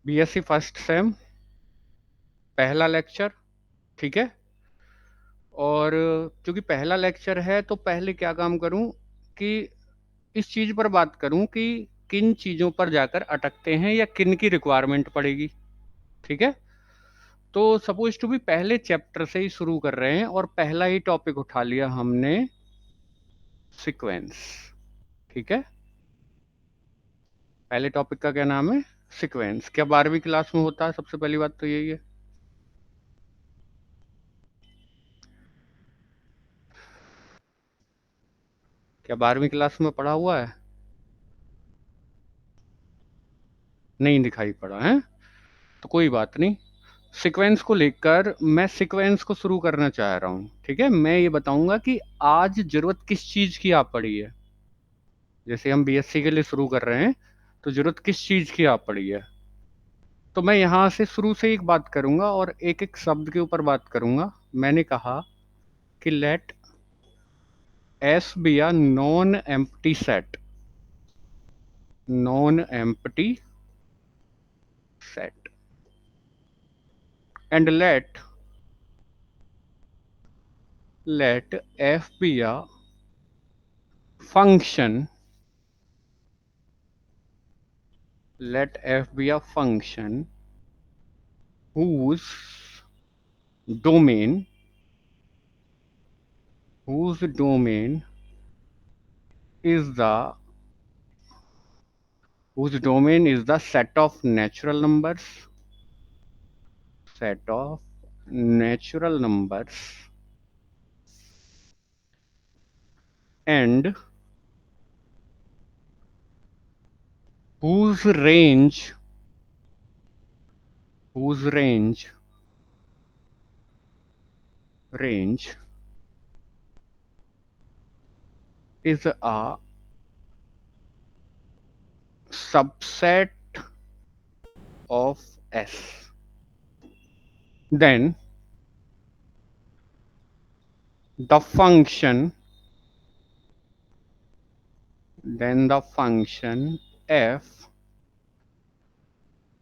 BSc first sem, पहला lecture. ठीक है। और क्योंकि पहला लेक्चर है तो पहले क्या काम करूं कि इस चीज पर बात करूं कि किन चीजों पर जाकर अटकते हैं या किन की रिक्वायरमेंट पड़ेगी। ठीक है। तो सपोज टू भी पहले चैप्टर से ही शुरू कर रहे हैं और पहला ही टॉपिक उठा लिया हमने, सीक्वेंस। ठीक है। पहले टॉपिक का क्या नाम है? सीक्वेंस। क्या 12वीं क्लास में होता है? सबसे पहली बात तो यही है। क्या 12वीं क्लास में पढ़ा हुआ है? नहीं दिखाई पड़ा है? तो कोई बात नहीं। सीक्वेंस को लेकर मैं सीक्वेंस को शुरू करना चाह रहा हूँ। ठीक है। मैं ये बताऊंगा कि आज जरूरत किस चीज की आप पड़ी है। जैसे हम बीएससी के लिए शुरू कर रहे हैं तो जरूरत किस चीज की आप पड़ी है। तो मैं यहाँ से शुरू से एक बात करूंगा और एक एक शब्द के ऊपर बात करूंगा। मैंने कहा कि let S be a non empty set. Non empty set and let f be a function, let f be a function whose domain whose domain is the whose domain is the set of natural numbers, set of natural numbers, and whose range is a subset of S. Then the function f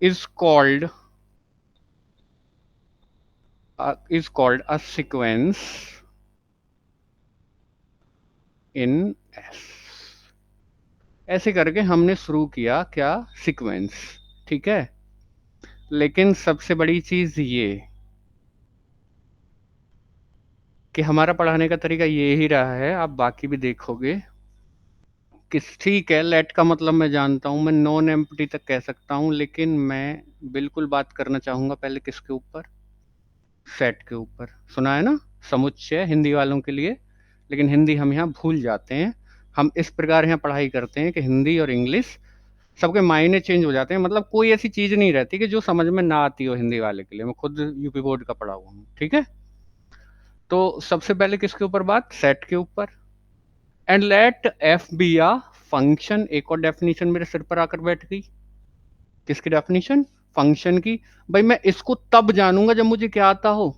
is called a sequence in S। ऐसे करके हमने शुरू किया क्या? Sequence. ठीक है। लेकिन सबसे बड़ी चीज ये कि हमारा पढ़ाने का तरीका ये ही रहा है, आप बाकी भी देखोगे कि ठीक है, लेट का मतलब मैं जानता हूं, मैं नॉन एम्प्टी तक कह सकता हूं, लेकिन मैं बिल्कुल बात करना चाहूंगा पहले किसके ऊपर? सेट के ऊपर। सुना है ना? समुच्चय हिंदी वालों के लिए। लेकिन हिंदी हम यहाँ भूल जाते हैं। हम इस प्रकार यहाँ पढ़ाई करते हैं कि हिंदी और इंग्लिश सबके मायने चेंज हो जाते हैं। मतलब कोई ऐसी चीज नहीं रहती कि जो समझ में ना आती हो हिंदी वाले के लिए। मैं खुद यूपी बोर्ड का पढ़ा हुआ हूँ। ठीक है। तो सबसे पहले किसके ऊपर बात? सेट के ऊपर। And let F be a function. एक और डेफिनेशन मेरे सिर पर आकर बैठ गई। किसकी डेफिनेशन? फंक्शन की। भाई मैं इसको तब जानूंगा जब मुझे क्या आता हो?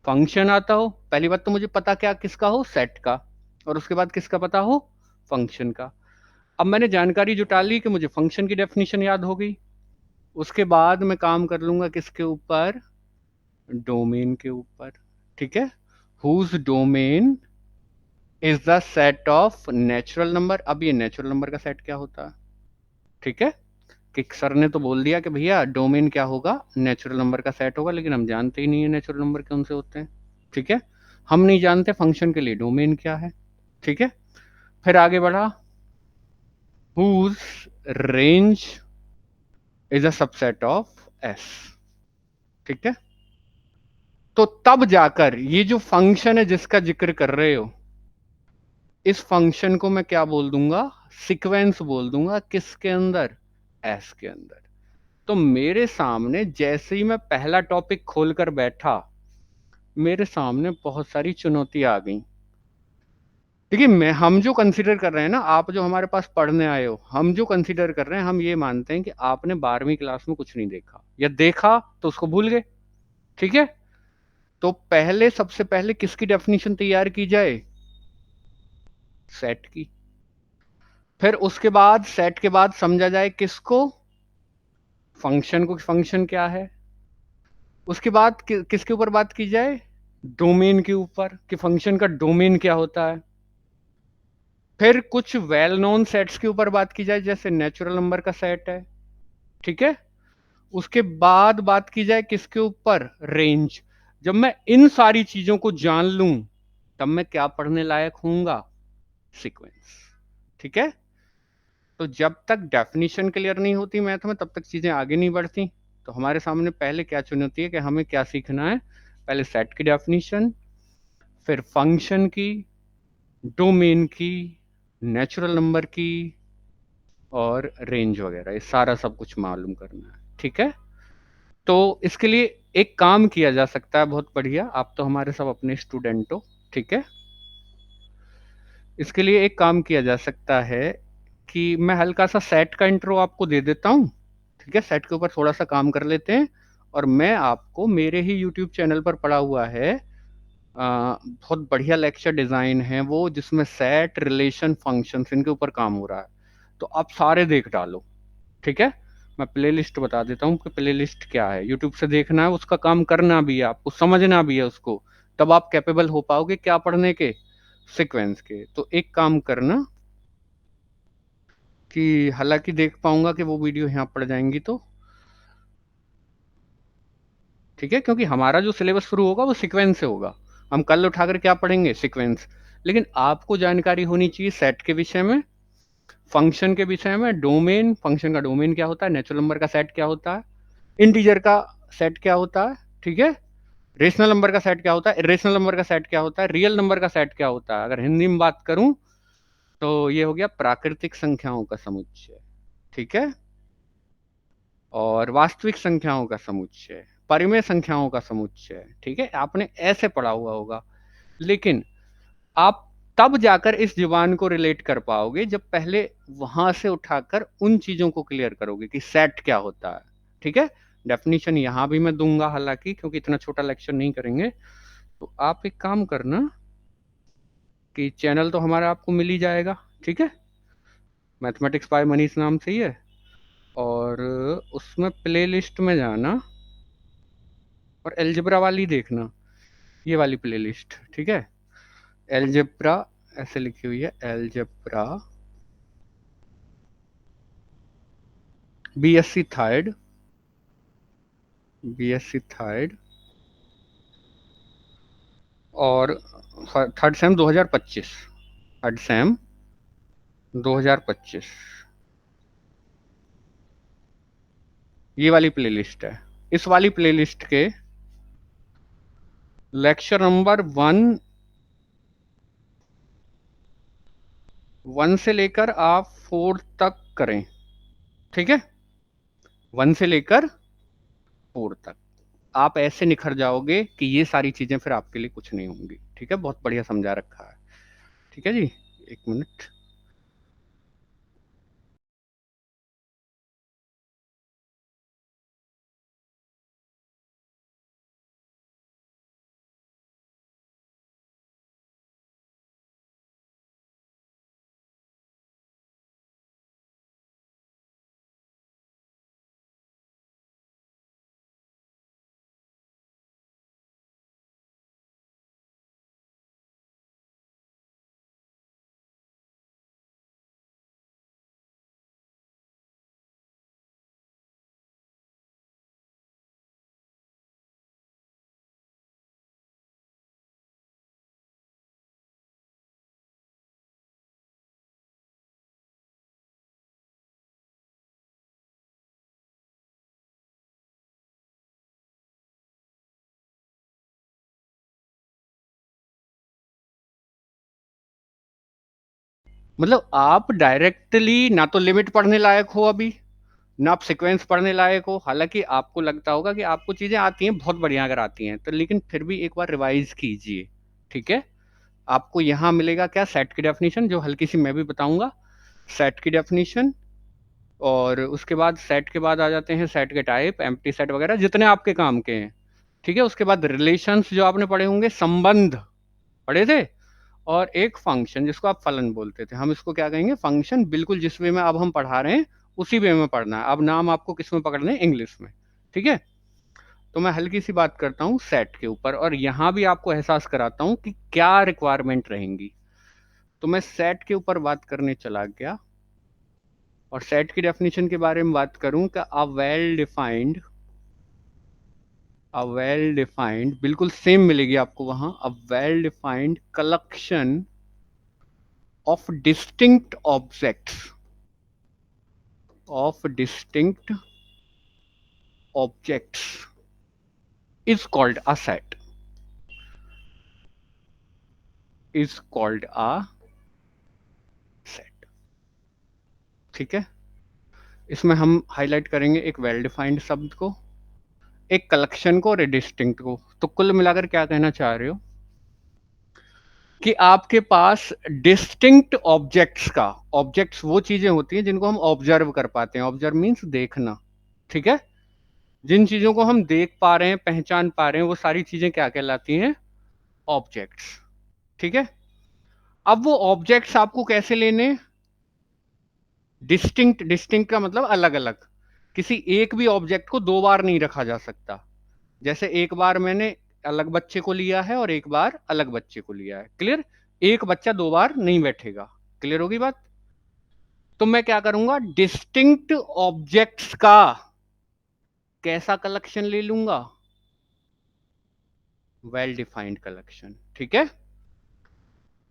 फंक्शन आता हो। पहली बात तो मुझे पता क्या किसका हो? सेट का। और उसके बाद किसका पता हो? फंक्शन का। अब मैंने जानकारी जुटा ली कि मुझे फंक्शन की डेफिनेशन याद हो गई। उसके बाद मैं काम कर लूंगा किसके ऊपर? डोमेन के ऊपर। ठीक है। Whose domain is the set of natural number. अब ये नेचुरल नंबर का सेट क्या होता है? ठीक है। कि सर ने तो बोल दिया कि भैया डोमेन क्या होगा? नेचुरल नंबर का सेट होगा, लेकिन हम जानते ही नहीं है नेचुरल नंबर कौन से होते हैं। ठीक है। हम नहीं जानते फंक्शन के लिए डोमेन क्या है। ठीक है। फिर आगे बढ़ा, whose range is a subset of S. ठीक है। तो तब जाकर ये जो फंक्शन है जिसका जिक्र कर रहे हो, इस फंक्शन को मैं क्या बोल दूंगा? सीक्वेंस बोल दूंगा। किसके अंदर? एस के अंदर। तो मेरे सामने जैसे ही मैं पहला टॉपिक खोलकर बैठा, मेरे सामने बहुत सारी चुनौतियां आ गई। देखिए, मैं हम जो कंसीडर कर रहे हैं ना, आप जो हमारे पास पढ़ने आए हो, हम जो कंसीडर कर रहे हैं, हम ये मानते हैं कि आपने 12वीं क्लास में कुछ नहीं देखा, या देखा तो उसको भूल गए। ठीक है। तो पहले सबसे पहले किसकी डेफिनेशन तैयार की जाए? सेट की। फिर उसके बाद सेट के बाद समझा जाए किसको? फंक्शन क्या है। उसके बाद किसके ऊपर बात की जाए, डोमेन के ऊपर, कि फंक्शन का डोमेन क्या होता है। फिर कुछ वेल नोन सेट्स के ऊपर बात की जाए, जैसे नेचुरल नंबर का सेट है, ठीक है। उसके बाद बात की जाए किसके ऊपर, रेंज। जब मैं इन सारी चीजों को जान लूं तब मैं क्या पढ़ने लायक हूंगा, सीक्वेंस, ठीक है। तो जब तक डेफिनेशन क्लियर नहीं होती मैथ में तब तक चीजें आगे नहीं बढ़ती। तो हमारे सामने पहले क्या चुनौती है कि हमें क्या सीखना है, पहले सेट की डेफिनेशन, फिर फंक्शन की, डोमेन की, नेचुरल नंबर की, और रेंज वगैरह, ये सारा सब कुछ मालूम करना है, ठीक है। तो इसके लिए एक काम किया जा सकता है बहुत बढ़िया, आप तो हमारे सब अपने स्टूडेंट हो, ठीक है। इसके लिए एक काम किया जा सकता है कि मैं हल्का सा सेट का इंट्रो आपको दे देता हूँ, ठीक है। सेट के ऊपर थोड़ा सा काम कर लेते हैं, और मैं आपको मेरे ही यूट्यूब चैनल पर पड़ा हुआ है, बहुत बढ़िया लेक्चर डिजाइन है वो, जिसमें सेट, रिलेशन, फंक्शन इनके ऊपर काम हो रहा है। तो आप सारे देख डालो, ठीक है। मैं प्लेलिस्ट बता देता हूँ कि प्लेलिस्ट क्या है। यूट्यूब से देखना है, उसका काम करना भी है, आपको समझना भी है उसको, तब आप कैपेबल हो पाओगे क्या पढ़ने के, सीक्वेंस के। तो एक काम करना कि हालांकि देख पाऊंगा कि वो वीडियो यहाँ पड़ जाएंगी तो ठीक है, क्योंकि हमारा जो सिलेबस शुरू होगा वो सीक्वेंस से होगा। हम कल उठाकर क्या पढ़ेंगे, सीक्वेंस। लेकिन आपको जानकारी होनी चाहिए सेट के विषय में, फंक्शन के विषय में, डोमेन, फंक्शन का डोमेन क्या होता है, नेचुरल नंबर का सेट क्या होता है, इंटीजर का सेट क्या होता है, ठीक है, रेशनल नंबर का सेट क्या होता है, इरेशनल नंबर का सेट क्या होता है, रियल नंबर का सेट क्या होता है। अगर हिंदी में बात करूं तो ये हो गया प्राकृतिक संख्याओं का समुच्चय, ठीक है, और वास्तविक संख्याओं का समुच्चय, परिमेय संख्याओं का समुच्चय, ठीक है। आपने ऐसे पढ़ा हुआ होगा, लेकिन आप तब जाकर इस जुबान को रिलेट कर पाओगे जब पहले वहां से उठाकर उन चीजों को क्लियर करोगे कि सेट क्या होता है, ठीक है। डेफिनेशन यहां भी मैं दूंगा हालांकि, क्योंकि इतना छोटा लेक्चर नहीं करेंगे। तो आप एक काम करना कि चैनल तो हमारा आपको मिल ही जाएगा, ठीक है, मैथमेटिक्स बाय मनीष नाम से ही है, और उसमें प्लेलिस्ट में जाना और एलजेब्रा वाली देखना, ये वाली प्लेलिस्ट, ठीक है। एलजेब्रा ऐसे लिखी हुई है, algebra BSc third, BSc third, और थर्ड सेम 2025, थर्ड सेम 2025, ये वाली प्लेलिस्ट है। इस वाली प्लेलिस्ट के लेक्चर नंबर 1 से लेकर आप 4 तक करें, ठीक है, 1 से लेकर 4 तक। आप ऐसे निखर जाओगे कि ये सारी चीजें फिर आपके लिए कुछ नहीं होंगी, ठीक है। बहुत बढ़िया समझा रखा है, ठीक है जी। एक मिनट। मतलब आप डायरेक्टली ना तो लिमिट पढ़ने लायक हो अभी, ना आप सीक्वेंस पढ़ने लायक हो। हालांकि आपको लगता होगा कि आपको चीजें आती हैं, बहुत बढ़िया अगर आती हैं तो, लेकिन फिर भी एक बार रिवाइज कीजिए, ठीक है। आपको यहाँ मिलेगा क्या, सेट की डेफिनेशन, जो हल्की सी मैं भी बताऊंगा, सेट की डेफिनेशन। और उसके बाद सेट के बाद आ जाते हैं सेट के टाइप, एम्प्टी सेट वगैरह जितने आपके काम के हैं, ठीक है। उसके बाद रिलेशंस जो आपने पढ़े होंगे, संबंध पढ़े थे, और एक फंक्शन जिसको आप फलन बोलते थे, हम इसको क्या कहेंगे, फंक्शन। बिल्कुल जिस वे में अब हम पढ़ा रहे हैं उसी वे में पढ़ना है। अब नाम आपको किस में पकड़ने, इंग्लिश में, ठीक है। तो मैं हल्की सी बात करता हूँ सेट के ऊपर, और यहाँ भी आपको एहसास कराता हूँ कि क्या रिक्वायरमेंट रहेंगी। तो मैं सेट के ऊपर बात करने चला गया, और सेट की डेफिनेशन के बारे में बात करूं कि अ वेल डिफाइंड बिल्कुल सेम मिलेगी आपको वहां, a well defined collection of distinct objects is called a set, ठीक है। इसमें हम हाईलाइट करेंगे एक वेल डिफाइंड शब्द को, एक कलेक्शन को और एक डिस्टिंक्ट को। तो कुल मिलाकर क्या कहना चाह रहे हो कि आपके पास डिस्टिंक्ट ऑब्जेक्ट्स का, ऑब्जेक्ट्स वो चीजें होती हैं जिनको हम ऑब्जर्व कर पाते हैं, ऑब्जर्व मीन्स देखना, ठीक है। जिन चीजों को हम देख पा रहे हैं, पहचान पा रहे हैं, वो सारी चीजें क्या कहलाती हैं, ऑब्जेक्ट्स, ठीक है। अब वो ऑब्जेक्ट्स आपको कैसे लेने, डिस्टिंक्ट, डिस्टिंक्ट का मतलब अलग अलग, किसी एक भी ऑब्जेक्ट को दो बार नहीं रखा जा सकता। जैसे एक बार मैंने अलग बच्चे को लिया है और एक बार अलग बच्चे को लिया है, क्लियर। एक बच्चा दो बार नहीं बैठेगा, क्लियर होगी बात। तो मैं क्या करूंगा, डिस्टिंक्ट ऑब्जेक्ट्स का कैसा कलेक्शन ले लूंगा, वेल डिफाइंड कलेक्शन, ठीक है।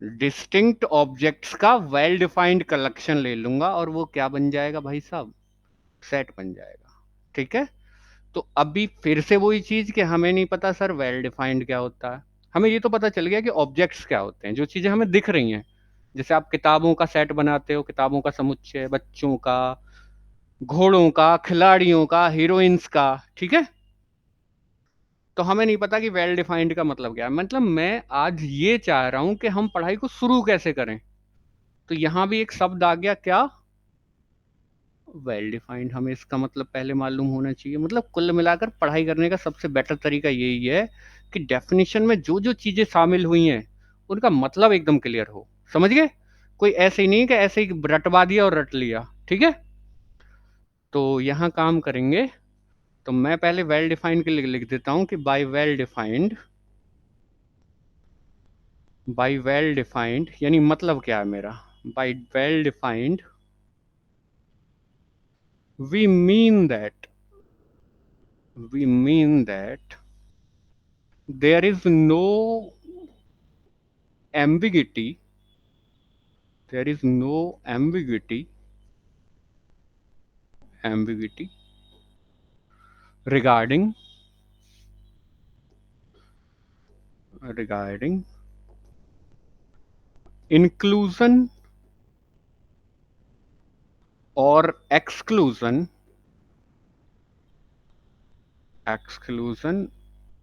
डिस्टिंक्ट ऑब्जेक्ट्स का वेल डिफाइंड कलेक्शन ले लूंगा, और वो क्या बन जाएगा भाई साहब, सेट बन जाएगा, ठीक है। तो अभी फिर से वही चीज कि हमें नहीं पता सर वेल डिफाइंड क्या होता है। हमें ये तो पता चल गया कि ऑब्जेक्ट्स क्या होते हैं, जो चीजें हमें दिख रही हैं। जैसे आप किताबों का सेट बनाते हो, किताबों का समुच्चय, बच्चों का, घोड़ों का, खिलाड़ियों का, हीरोइंस का, ठीक है। तो हमें नहीं पता कि वेल डिफाइंड का मतलब क्या है। मतलब मैं आज ये चाह रहा हूं कि हम पढ़ाई को शुरू कैसे करें। तो यहां भी एक शब्द आ गया, क्या, वेल डिफाइंड। हमें इसका मतलब पहले मालूम होना चाहिए। मतलब कुल मिलाकर पढ़ाई करने का सबसे बेटर तरीका यही है कि डेफिनेशन में जो जो चीजें शामिल हुई हैं उनका मतलब एकदम क्लियर हो, समझ गए। कोई ऐसे ही नहीं कि ऐसे ही रटवा दिया और रट लिया, ठीक है। तो यहाँ काम करेंगे। तो मैं पहले वेल डिफाइंड के लिए लिख देता हूं कि बाय वेल डिफाइंड यानी मतलब क्या है मेरा, by well defined we mean that we mean that there is no ambiguity there is no ambiguity regarding regarding inclusion or exclusion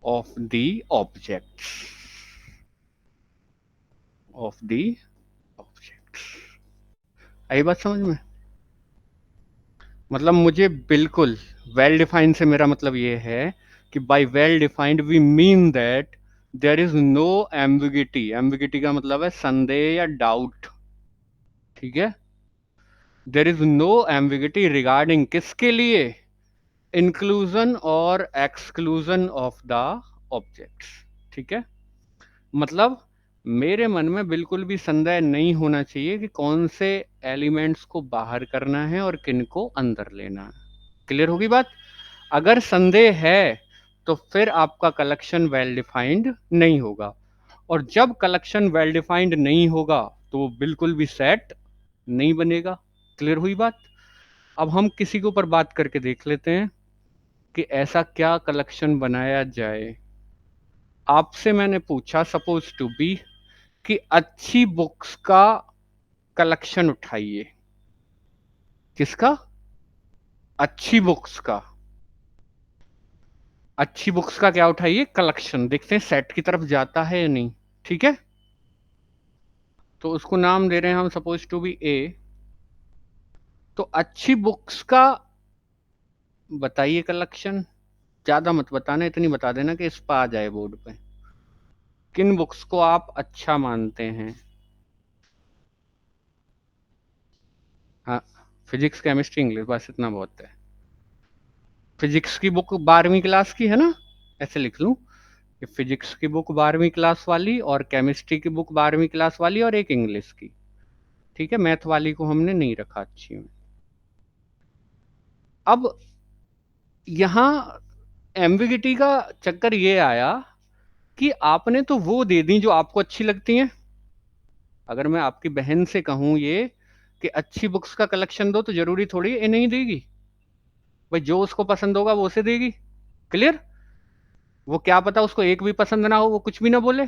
of the objects of the objects। आई बात समझ में। मतलब मुझे बिल्कुल वेल डिफाइंड से मेरा मतलब ये है कि by well defined we mean that there is no ambiguity. Ambiguity का मतलब है संदेह या डाउट, ठीक है। There is no ambiguity regarding किसके लिए, इंक्लूजन और एक्सक्लूजन ऑफ द ऑब्जेक्ट्स, ठीक है। मतलब मेरे मन में बिल्कुल भी संदेह नहीं होना चाहिए कि कौन से एलिमेंट्स को बाहर करना है और किन को अंदर लेना है, क्लियर होगी बात। अगर संदेह है तो फिर आपका कलेक्शन वेल डिफाइंड नहीं होगा, और जब कलेक्शन वेल डिफाइंड नहीं होगा तो वो बिल्कुल भी सेट नहीं बनेगा, क्लियर हुई बात। अब हम किसी के ऊपर बात करके देख लेते हैं कि ऐसा क्या कलेक्शन बनाया जाए। आपसे मैंने पूछा सपोज टू बी कि अच्छी बुक्स का कलेक्शन उठाइए। किसका, अच्छी बुक्स का। अच्छी बुक्स का क्या उठाइए, कलेक्शन। देखते हैं सेट की तरफ जाता है या नहीं, ठीक है। तो उसको नाम दे रहे हैं हम सपोज टू बी ए। तो अच्छी बुक्स का बताइए कलेक्शन। ज्यादा मत बताना, इतनी बता देना कि इस पर आ जाए बोर्ड पे। किन बुक्स को आप अच्छा मानते हैं। हाँ, फिजिक्स केमिस्ट्री इंग्लिश, बस इतना बहुत है। फिजिक्स की बुक 12वीं क्लास की है ना, ऐसे लिख लूं कि फिजिक्स की बुक 12वीं क्लास वाली और केमिस्ट्री की बुक 12वीं क्लास वाली और एक इंग्लिश की। ठीक है, मैथ वाली को हमने नहीं रखा अच्छी में। अब यहां एम्बिगिटी का चक्कर ये आया कि आपने तो वो दे दी जो आपको अच्छी लगती हैं। अगर मैं आपकी बहन से कहूं ये कि अच्छी बुक्स का कलेक्शन दो, तो जरूरी थोड़ी ये नहीं देगी भाई, जो उसको पसंद होगा वो उसे देगी। क्लियर? वो क्या पता उसको एक भी पसंद ना हो, वो कुछ भी ना बोले।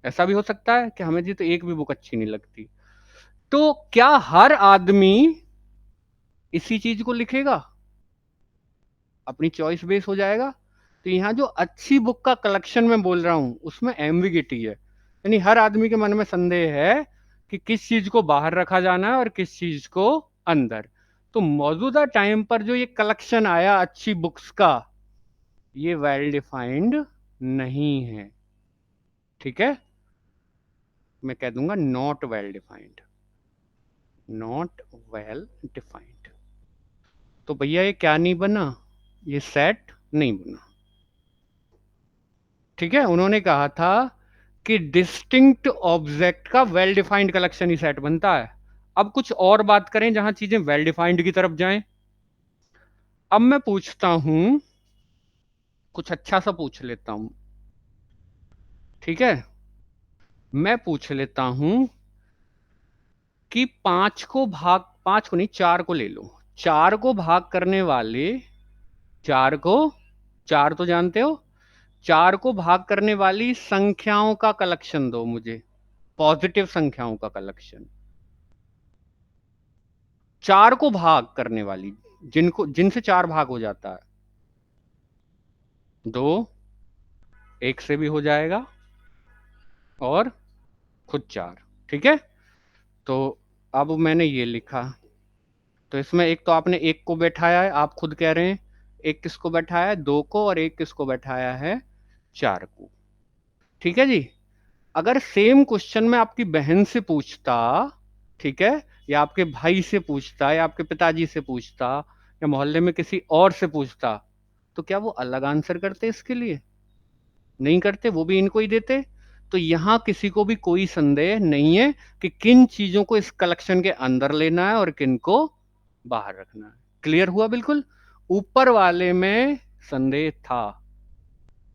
ऐसा भी हो सकता है कि हमें जी तो एक भी बुक अच्छी नहीं लगती। तो क्या हर आदमी इसी चीज को लिखेगा? अपनी चॉइस बेस हो जाएगा? तो यहाँ जो अच्छी बुक का कलेक्शन मैं बोल रहा हूं उसमें एम्बिगिटी है, यानी हर आदमी के मन में संदेह है कि किस चीज को बाहर रखा जाना है और किस चीज को अंदर। तो मौजूदा टाइम पर जो ये कलेक्शन आया अच्छी बुक्स का, ये वेल डिफाइंड नहीं है। ठीक है, मैं कह दूंगा not well defined, not well defined. तो भैया ये क्या नहीं बना, ये सेट नहीं बना। ठीक है, उन्होंने कहा था कि डिस्टिंक्ट ऑब्जेक्ट का वेल डिफाइंड कलेक्शन ही सेट बनता है। अब कुछ और बात करें जहां चीजें वेल डिफाइंड की तरफ जाएं। अब मैं पूछता हूं, कुछ अच्छा सा पूछ लेता हूं। ठीक है, मैं पूछ लेता हूं कि पांच को नहीं, चार को ले लो। चार को भाग करने वाले, चार को, चार तो जानते हो, चार को भाग करने वाली संख्याओं का कलेक्शन दो मुझे, पॉजिटिव संख्याओं का कलेक्शन। चार को भाग करने वाली, जिनको, जिनसे चार भाग हो जाता है। दो, एक से भी हो जाएगा, और खुद चार। ठीक है, तो अब मैंने ये लिखा, तो इसमें एक तो आपने एक को बैठाया है, आप खुद कह रहे हैं। एक किसको बैठाया है? दो को। और एक किसको बैठाया है? चार को। ठीक है जी। अगर सेम क्वेश्चन मैं आपकी बहन से पूछता, ठीक है, या आपके भाई से पूछता, या आपके पिताजी से पूछता, या मोहल्ले में किसी और से पूछता, तो क्या वो अलग आंसर करते इसके लिए? नहीं करते, वो भी इनको ही देते। तो यहां किसी को भी कोई संदेह नहीं है कि किन चीजों को इस कलेक्शन के अंदर लेना है और किन को बाहर रखना है। क्लियर हुआ बिल्कुल? ऊपर वाले में संदेह था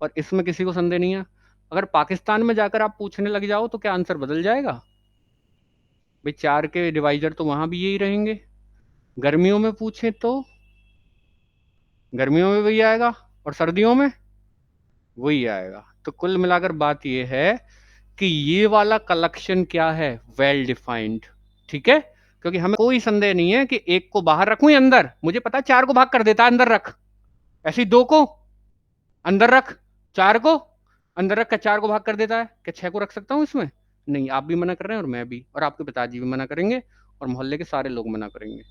और इसमें किसी को संदेह नहीं है। अगर पाकिस्तान में जाकर आप पूछने लग जाओ तो क्या आंसर बदल जाएगा? भाई चार के डिवाइजर तो वहां भी यही रहेंगे। गर्मियों में पूछे तो गर्मियों में वही आएगा, और सर्दियों में वही आएगा। तो कुल मिलाकर बात यह है कि ये वाला कलेक्शन क्या है? Well defined. ठीक है, क्योंकि हमें कोई संदेह नहीं है कि एक को बाहर रखूं या अंदर। मुझे पता है चार को भाग कर देता है, अंदर रख। ऐसे ही दो को अंदर रख, चार को अंदर रख, क्या चार को भाग कर देता है? क्या छह को रख सकता हूं इसमें? नहीं, आप भी मना कर रहे हैं और मैं भी, और आपके पिताजी भी मना करेंगे, और मोहल्ले के सारे लोग मना करेंगे।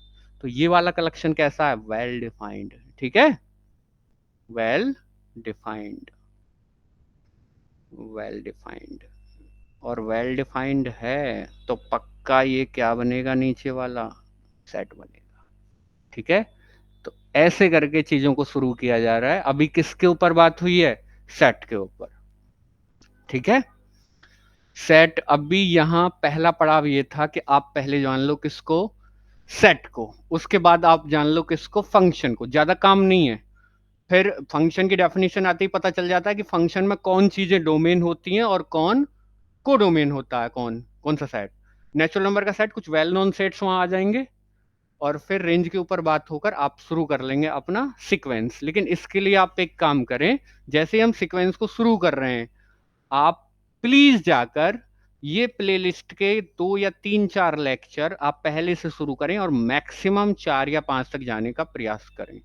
तो ये वाला कलेक्शन कैसा है? Well defined. ठीक है, वेल डिफाइंड, वेल डिफाइंड। और वेल डिफाइंड है तो पक्का ये क्या बनेगा? नीचे वाला सेट बनेगा। ठीक है, तो ऐसे करके चीजों को शुरू किया जा रहा है। अभी किसके ऊपर बात हुई है? सेट के ऊपर। ठीक है, सेट। अभी यहां पहला पड़ाव ये था कि आप पहले जान लो किसको? सेट को। उसके बाद आप जान लो किसको? फंक्शन को। ज्यादा काम नहीं है। फिर फंक्शन की डेफिनेशन आती ही पता चल जाता है कि फंक्शन में कौन चीजें डोमेन होती हैं और कौन कोडोमेन होता है। कौन कौन सा सेट? नेचुरल नंबर का सेट, कुछ वेल नोन सेट्स वहां आ जाएंगे, और फिर रेंज के ऊपर बात होकर आप शुरू कर लेंगे अपना सीक्वेंस। लेकिन इसके लिए आप एक काम करें, जैसे ही हम सीक्वेंस को शुरू कर रहे हैं, आप प्लीज जाकर ये प्लेलिस्ट के 2 या 3 4 लेक्चर आप पहले से शुरू करें और मैक्सिमम 4 या 5 तक जाने का प्रयास करें।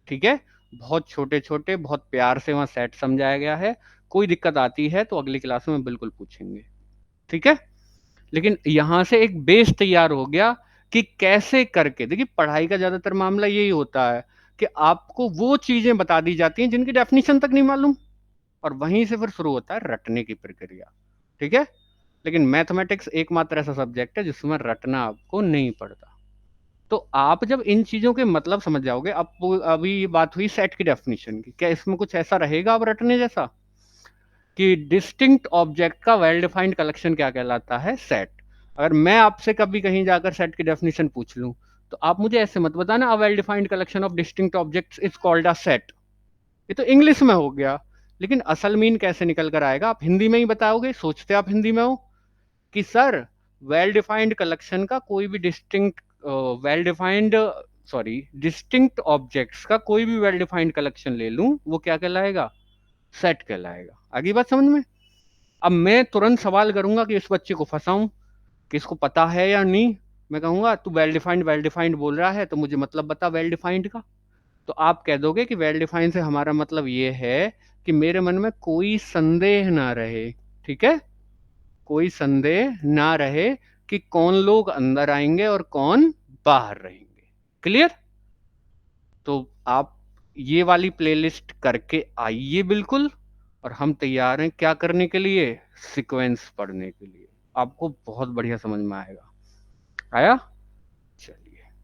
ठीक है, बहुत छोटे छोटे, बहुत प्यार से वहां सेट समझाया गया है। कोई दिक्कत आती है तो अगली क्लास में बिल्कुल पूछेंगे। ठीक है, लेकिन यहां से एक बेस तैयार हो गया कि कैसे करके। देखिए, पढ़ाई का ज्यादातर मामला यही होता है कि आपको वो चीजें बता दी जाती हैं जिनकी डेफिनेशन तक नहीं मालूम, और वहीं से फिर शुरू होता है रटने की प्रक्रिया। ठीक है, लेकिन मैथमेटिक्स एकमात्र ऐसा सब्जेक्ट है जिसमें रटना आपको नहीं पड़ता। तो आप जब इन चीजों के मतलब समझ जाओगे, अब अभी ये बात हुई सेट की डेफिनेशन की, क्या इसमें कुछ ऐसा रहेगा अब रटने जैसा कि डिस्टिंक्ट ऑब्जेक्ट का वेल डिफाइंड कलेक्शन क्या कहलाता है? सेट। अगर मैं आपसे कभी कहीं जाकर सेट की डेफिनेशन पूछ लूं, तो आप मुझे ऐसे मत बताना a well defined collection of distinct objects is called a set. ये तो इंग्लिश में हो गया, लेकिन असल मीन कैसे निकल कर आएगा? आप हिंदी में ही बताओगे, सोचते आप हिंदी में हो कि सर वेल डिफाइंड कलेक्शन का कोई भी distinct well defined sorry distinct objects का कोई भी वेल डिफाइंड कलेक्शन ले लूं, वो क्या कहलाएगा? सेट कहलाएगा। आगे बात समझ में? अब मैं तुरंत सवाल करूंगा कि इस बच्चे को फंसाऊं कि इसको पता है या नहीं। मैं कहूंगा तू वेल डिफाइंड बोल रहा है, तो मुझे मतलब बता वेल डिफाइंड का। तो आप कह दोगे कि वेल डिफाइंड से हमारा मतलब ये है कि मेरे मन में कोई संदेह ना रहे, ठीक है, कोई संदेह ना रहे कि कौन लोग अंदर आएंगे और कौन बाहर रहेंगे। क्लियर? तो आप ये वाली प्लेलिस्ट करके आइए बिल्कुल, और हम तैयार हैं क्या करने के लिए? सीक्वेंस पढ़ने के लिए। आपको बहुत बढ़िया समझ में आएगा। आया?